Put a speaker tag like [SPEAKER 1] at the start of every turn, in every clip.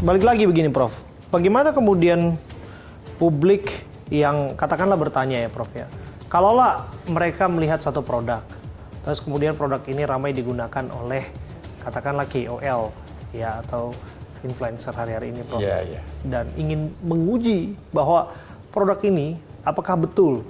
[SPEAKER 1] balik lagi begini Prof. Bagaimana kemudian publik yang katakanlah bertanya ya Prof ya. Kalaulah mereka melihat satu produk, terus kemudian produk ini ramai digunakan oleh katakanlah KOL ya atau influencer hari-hari ini Prof. Dan ingin menguji bahwa produk ini apakah betul.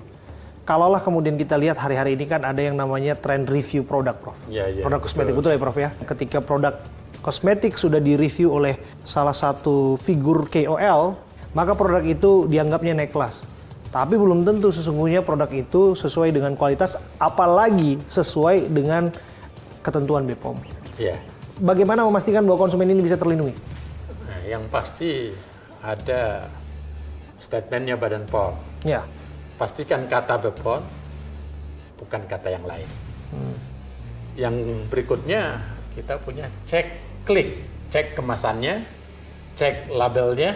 [SPEAKER 1] Kalaulah kemudian kita lihat hari-hari ini kan ada yang namanya trend review produk Prof. Produk kosmetik betul ya Prof ya. Ketika produk kosmetik sudah direview oleh salah satu figur KOL, maka produk itu dianggapnya naik kelas. Tapi belum tentu sesungguhnya produk itu sesuai dengan kualitas, apalagi sesuai dengan ketentuan BPOM. Bagaimana memastikan bahwa konsumen ini bisa terlindungi?
[SPEAKER 2] Nah, yang pasti ada statementnya Badan POM. Pastikan kata BPOM, bukan kata yang lain. Yang berikutnya kita punya cek kemasannya, cek labelnya,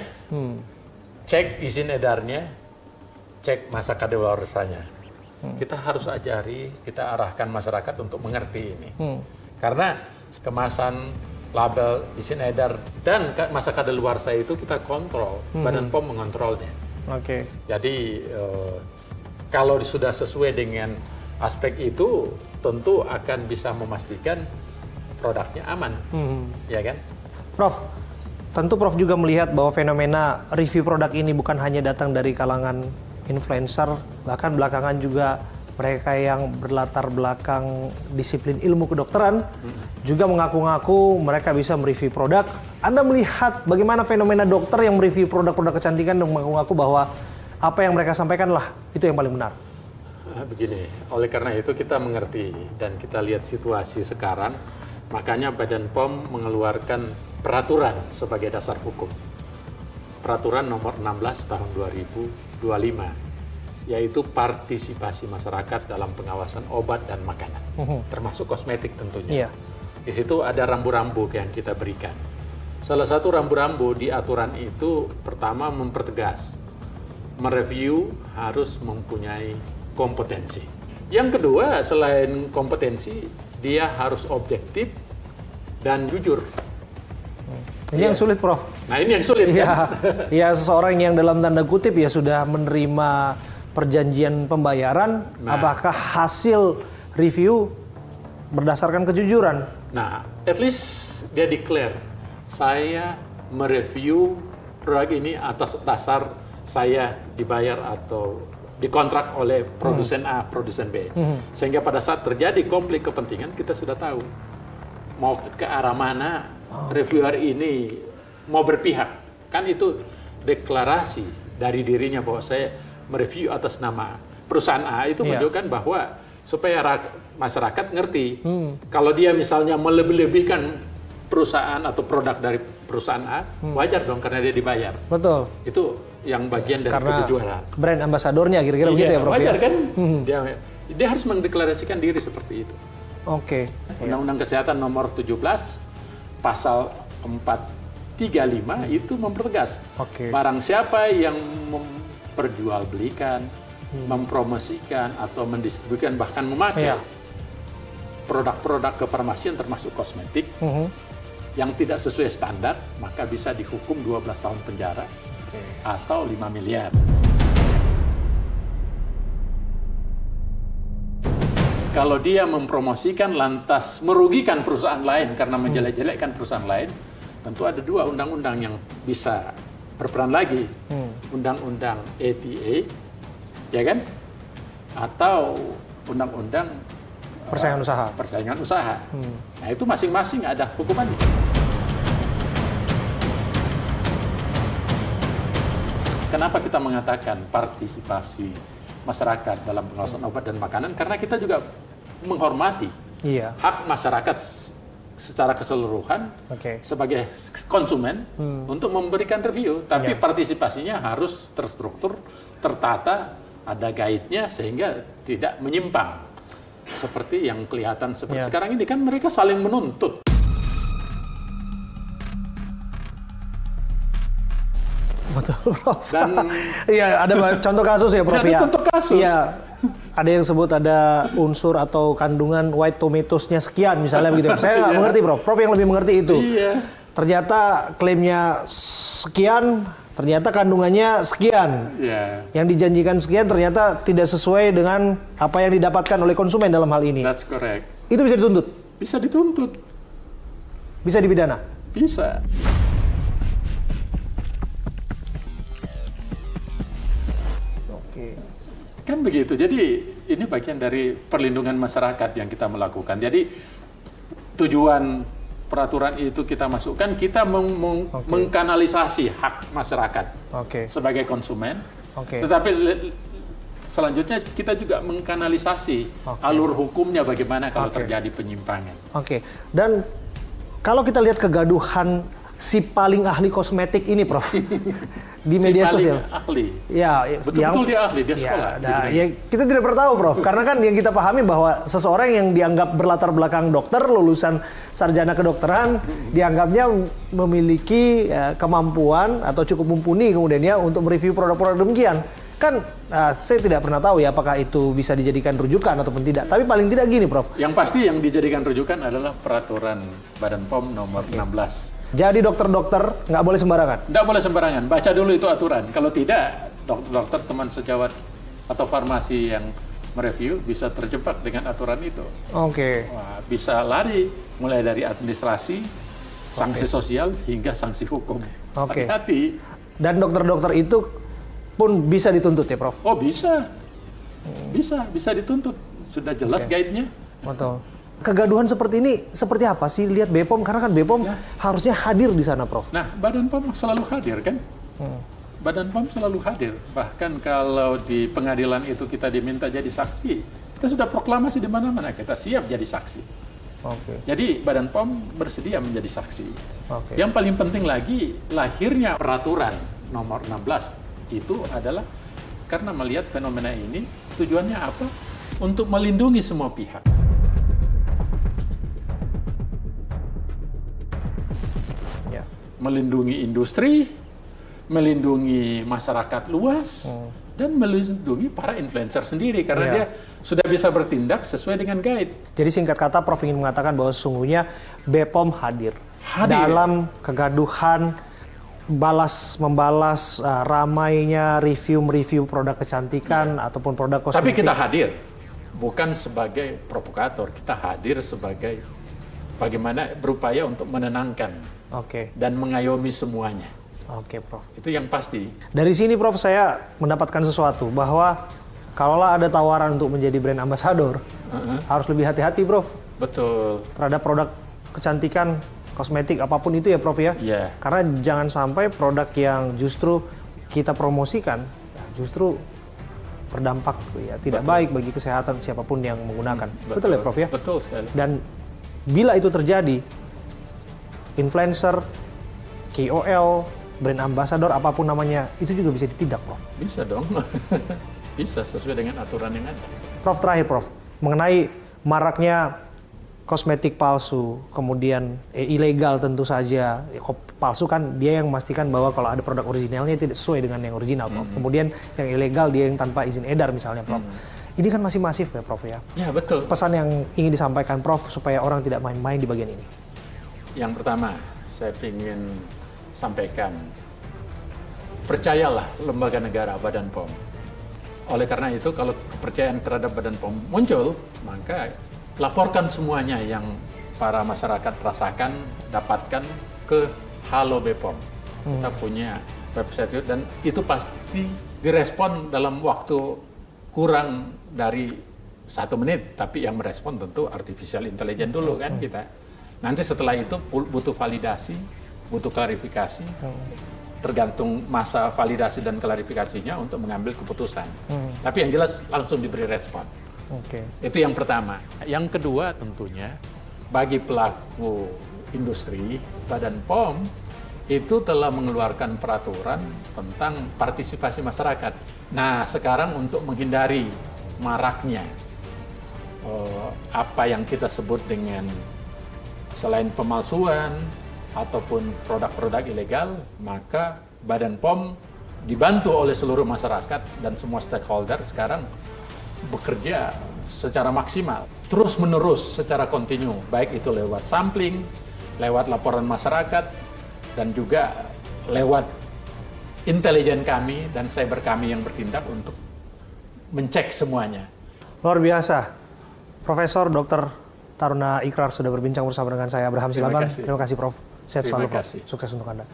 [SPEAKER 2] cek izin edarnya, cek masa kadaluarsanya. Kita harus ajari, kita arahkan masyarakat untuk mengerti ini. Karena kemasan, label, izin edar, dan masa kadaluarsa itu kita kontrol, Badan POM mengontrolnya. Jadi kalau sudah sesuai dengan aspek itu, tentu akan bisa memastikan produknya aman, ya kan?
[SPEAKER 1] Prof, tentu Prof juga melihat bahwa fenomena review produk ini bukan hanya datang dari kalangan influencer, bahkan belakangan juga mereka yang berlatar belakang disiplin ilmu kedokteran juga mengaku-ngaku mereka bisa mereview produk. Anda melihat bagaimana fenomena dokter yang mereview produk-produk kecantikan dan mengaku-ngaku bahwa apa yang mereka sampaikan lah itu yang paling benar?
[SPEAKER 2] Begini, oleh karena itu kita mengerti dan kita lihat situasi sekarang. Makanya Badan POM mengeluarkan peraturan sebagai dasar hukum. Peraturan nomor 16 tahun 2025, yaitu partisipasi masyarakat dalam pengawasan obat dan makanan, termasuk kosmetik tentunya. Di situ ada rambu-rambu yang kita berikan. Salah satu rambu-rambu di aturan itu pertama mempertegas, mereview harus mempunyai kompetensi. Yang kedua, selain kompetensi, dia harus objektif dan jujur.
[SPEAKER 1] Ini yang sulit, Prof.
[SPEAKER 2] Nah, ini yang sulit kan?
[SPEAKER 1] Ya, seseorang yang dalam tanda kutip ya sudah menerima perjanjian pembayaran, apakah hasil review berdasarkan kejujuran?
[SPEAKER 2] Nah, at least dia declare, saya mereview produk ini atas dasar saya dibayar atau dikontrak oleh produsen A, produsen B. Sehingga pada saat terjadi konflik kepentingan, kita sudah tahu mau ke arah mana reviewer ini mau berpihak. Kan itu deklarasi dari dirinya bahwa saya mereview atas nama perusahaan A, itu menunjukkan bahwa supaya masyarakat ngerti. Kalau dia misalnya melebih-lebihkan perusahaan atau produk dari perusahaan A, wajar dong karena dia dibayar.
[SPEAKER 1] Betul.
[SPEAKER 2] Itu yang bagian dari kejujuran.
[SPEAKER 1] Brand ambasadornya kira-kira begitu ya, Prof?
[SPEAKER 2] Wajar kan? Dia harus mendeklarasikan diri seperti itu. Undang-Undang Kesehatan nomor 17 pasal 435 itu mempertegas. Barang siapa yang memperjualbelikan, mempromosikan atau mendistribusikan bahkan memakai produk-produk kefarmasian termasuk kosmetik yang tidak sesuai standar, maka bisa dihukum 12 tahun penjara atau 5 miliar. Kalau dia mempromosikan lantas merugikan perusahaan lain karena menjelek-jelekkan perusahaan lain, tentu ada dua undang-undang yang bisa berperan lagi. Undang-undang ETA, ya kan? Atau undang-undang persaingan usaha. Nah, itu masing-masing ada hukumannya. Kenapa kita mengatakan partisipasi masyarakat dalam pengawasan obat dan makanan? Karena kita juga menghormati hak masyarakat secara keseluruhan sebagai konsumen untuk memberikan review. Tapi partisipasinya harus terstruktur, tertata, ada guide-nya sehingga tidak menyimpang. Seperti yang kelihatan seperti sekarang ini kan mereka saling menuntut.
[SPEAKER 1] Betul, Prof.
[SPEAKER 2] Dan
[SPEAKER 1] ada contoh kasus ya, Prof.
[SPEAKER 2] Ada contoh kasus.
[SPEAKER 1] Ada yang sebut ada unsur atau kandungan white tomatoes-nya sekian misalnya begitu. Saya nggak mengerti, Prof. Prof yang lebih mengerti itu. ternyata klaimnya sekian, ternyata kandungannya sekian. Yang dijanjikan sekian ternyata tidak sesuai dengan apa yang didapatkan oleh konsumen dalam hal ini.
[SPEAKER 2] That's correct.
[SPEAKER 1] Itu bisa dituntut?
[SPEAKER 2] Bisa dituntut.
[SPEAKER 1] Bisa dipidana?
[SPEAKER 2] Bisa.
[SPEAKER 1] Oke.
[SPEAKER 2] Kan begitu. Jadi ini bagian dari perlindungan masyarakat yang kita melakukan. Jadi tujuan peraturan itu kita masukkan, kita mengkanalisasi hak masyarakat sebagai konsumen. Tetapi selanjutnya kita juga mengkanalisasi alur hukumnya bagaimana kalau terjadi penyimpangan.
[SPEAKER 1] Dan kalau kita lihat kegaduhan si paling ahli kosmetik ini, Prof, di media sosial.
[SPEAKER 2] Ahli.
[SPEAKER 1] Ya,
[SPEAKER 2] betul-betul dia ahli, dia sekolah.
[SPEAKER 1] Ya, kita tidak pernah tahu, Prof, karena kan yang kita pahami bahwa seseorang yang dianggap berlatar belakang dokter, lulusan sarjana kedokteran, dianggapnya memiliki kemampuan atau cukup mumpuni kemudiannya untuk mereview produk-produk demikian. Kan saya tidak pernah tahu ya apakah itu bisa dijadikan rujukan ataupun tidak. Tapi paling tidak gini, Prof.
[SPEAKER 2] Yang pasti yang dijadikan rujukan adalah peraturan Badan POM nomor 16.
[SPEAKER 1] Jadi dokter-dokter nggak boleh sembarangan? Nggak boleh sembarangan.
[SPEAKER 2] Baca dulu itu aturan. Kalau tidak, dokter-dokter teman sejawat atau farmasi yang mereview bisa terjebak dengan aturan itu. Wah, bisa lari mulai dari administrasi, sanksi sosial hingga sanksi hukum. Hati-hati.
[SPEAKER 1] Dan dokter-dokter itu pun bisa dituntut ya, Prof?
[SPEAKER 2] Oh, bisa. Bisa dituntut. Sudah jelas guide-nya.
[SPEAKER 1] Betul. Kegaduhan seperti ini seperti apa sih lihat BPOM, karena kan BPOM harusnya hadir di sana, Prof.
[SPEAKER 2] Nah, Badan POM selalu hadir kan? Badan POM selalu hadir. Bahkan kalau di pengadilan itu kita diminta jadi saksi, kita sudah proklamasi di mana-mana kita siap jadi saksi. Jadi Badan POM bersedia menjadi saksi. Yang paling penting lagi, lahirnya peraturan nomor 16 itu adalah karena melihat fenomena ini, tujuannya apa? Untuk melindungi semua pihak. Melindungi industri, melindungi masyarakat luas, dan melindungi para influencer sendiri karena dia sudah bisa bertindak sesuai dengan guide.
[SPEAKER 1] Jadi singkat kata, Prof ingin mengatakan bahwa sesungguhnya BPOM hadir dalam kegaduhan membalas ramainya mereview produk kecantikan ataupun produk kosmetik.
[SPEAKER 2] Tapi kita hadir bukan sebagai provokator, kita hadir sebagai bagaimana berupaya untuk menenangkan dan mengayomi semuanya.
[SPEAKER 1] Prof.
[SPEAKER 2] Itu yang pasti.
[SPEAKER 1] Dari sini, Prof, saya mendapatkan sesuatu bahwa kalaulah ada tawaran untuk menjadi brand ambassador, harus lebih hati-hati, Prof.
[SPEAKER 2] Betul.
[SPEAKER 1] Terhadap produk kecantikan, kosmetik, apapun itu ya, Prof ya. Karena jangan sampai produk yang justru kita promosikan, justru berdampak ya tidak baik bagi kesehatan siapapun yang menggunakan. Betul ya, Prof ya?
[SPEAKER 2] Betul sekali.
[SPEAKER 1] Dan bila itu terjadi, influencer, KOL, brand ambassador, apapun namanya, itu juga bisa ditindak, Prof.
[SPEAKER 2] Bisa dong. Bisa sesuai dengan aturan yang ada.
[SPEAKER 1] Prof, terakhir, Prof, mengenai maraknya kosmetik palsu, kemudian ilegal tentu saja. Palsu kan dia yang memastikan bahwa kalau ada produk originalnya tidak sesuai dengan yang original, Prof. Kemudian yang ilegal dia yang tanpa izin edar misalnya, Prof. Ini kan masih masif ya, Prof ya?
[SPEAKER 2] Ya, betul.
[SPEAKER 1] Pesan yang ingin disampaikan, Prof, supaya orang tidak main-main di bagian ini.
[SPEAKER 2] Yang pertama, saya ingin sampaikan, percayalah lembaga negara Badan POM. Oleh karena itu, kalau kepercayaan terhadap Badan POM muncul, maka laporkan semuanya yang para masyarakat rasakan, dapatkan ke Halo BPOM. Kita punya website dan itu pasti direspon dalam waktu kurang dari 1 menit. Tapi yang merespon tentu artificial intelligence dulu kan kita. Nanti setelah itu butuh validasi, butuh klarifikasi, tergantung masa validasi dan klarifikasinya untuk mengambil keputusan. Tapi yang jelas langsung diberi respon. Itu yang pertama. Yang kedua tentunya, bagi pelaku industri, Badan POM itu telah mengeluarkan peraturan tentang partisipasi masyarakat. Nah, sekarang untuk menghindari maraknya apa yang kita sebut dengan selain pemalsuan ataupun produk-produk ilegal, maka Badan POM dibantu oleh seluruh masyarakat dan semua stakeholder sekarang bekerja secara maksimal, terus-menerus secara kontinu, baik itu lewat sampling, lewat laporan masyarakat, dan juga lewat intelijen kami dan cyber kami yang bertindak untuk mencek semuanya.
[SPEAKER 1] Luar biasa. Profesor Dr. Taruna Ikrar sudah berbincang bersama dengan saya, Abraham Silabang. Terima kasih Prof. Sehat selalu Prof. Sukses untuk Anda.